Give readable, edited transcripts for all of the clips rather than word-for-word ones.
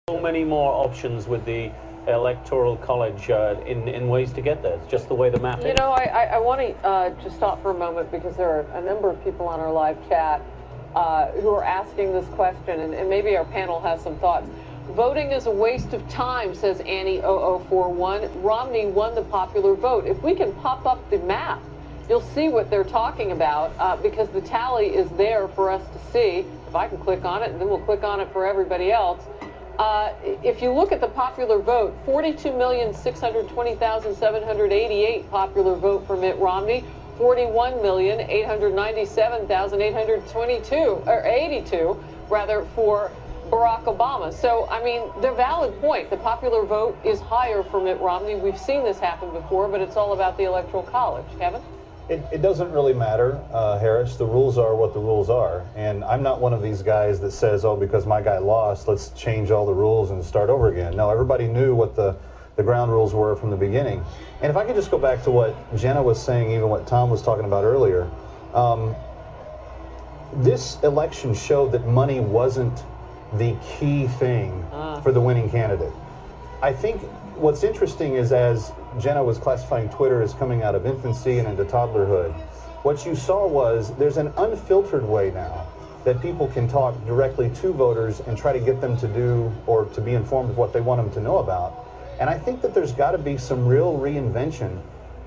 so many more options with the Electoral College in ways to get there. It's just the way the math is. You know, I want to just stop for a moment because there are a number of people on our live chat who are asking this question, and maybe our panel has some thoughts. Voting is a waste of time, says Annie0041. Romney won the popular vote. If we can pop up the map, you'll see what they're talking about because the tally is there for us to see. If I can click on it, and then we'll click on it for everybody else. If you look at the popular vote, 42,620,788 popular vote for Mitt Romney, 41,897,822 or 82 rather for Barack Obama. So, I mean, the valid point. The popular vote is higher for Mitt Romney. We've seen this happen before, but it's all about the Electoral College. Kevin? It doesn't really matter, Harris. The rules are what the rules are. And I'm not one of these guys that says, oh, because my guy lost, let's change all the rules and start over again. No, everybody knew what the ground rules were from the beginning. And if I could just go back to what Jenna was saying, even what Tom was talking about earlier, this election showed that money wasn't the key thing for the winning candidate. I think what's interesting is, as Jenna was classifying Twitter as coming out of infancy and into toddlerhood, what you saw was there's an unfiltered way now that people can talk directly to voters and try to get them to do or to be informed of what they want them to know about. And I think that there's got to be some real reinvention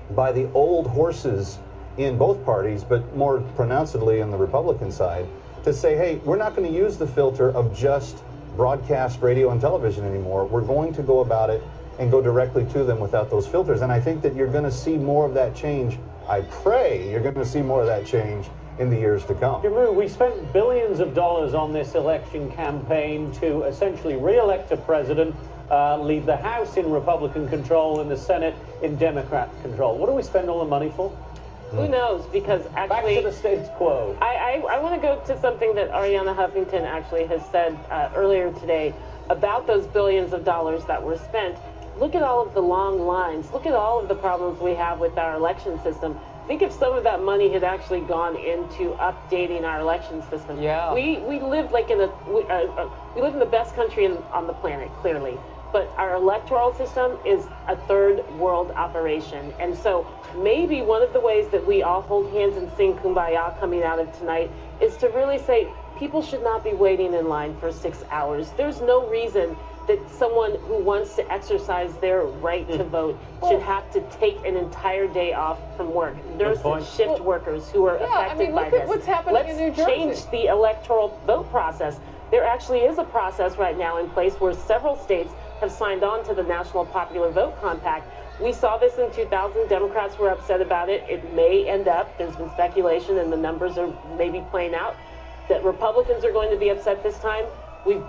by the old horses in both parties, but more pronouncedly in the Republican side, to say, hey, we're not going to use the filter of just broadcast radio and television anymore. We're going to go about it and go directly to them without those filters. And I think that you're going to see more of that change. I pray you're going to see more of that change in the years to come. Jamu, we spent billions of dollars on this election campaign to essentially re-elect a president, leave the House in Republican control and the Senate in Democrat control. What do we spend all the money for? Who knows? Because actually, back to the status quo. I want to go to something that Ariana Huffington actually has said earlier today about those billions of dollars that were spent. Look at all of the long lines. Look at all of the problems we have with our election system. Think if some of that money had actually gone into updating our election system. Yeah. We live like in we live in the best country on the planet, clearly. But our electoral system is a third world operation. And so maybe one of the ways that we all hold hands and sing Kumbaya coming out of tonight is to really say people should not be waiting in line for 6 hours. There's no reason that someone who wants to exercise their right to vote should have to take an entire day off from work. There's shift workers who are affected by this. What's happening in New Jersey. Let's change the electoral vote process. There actually is a process right now in place where several states have signed on to the National Popular Vote Compact. We saw this in 2000. Democrats were upset about it. It may end up, there's been speculation and the numbers are maybe playing out, that Republicans are going to be upset this time. We've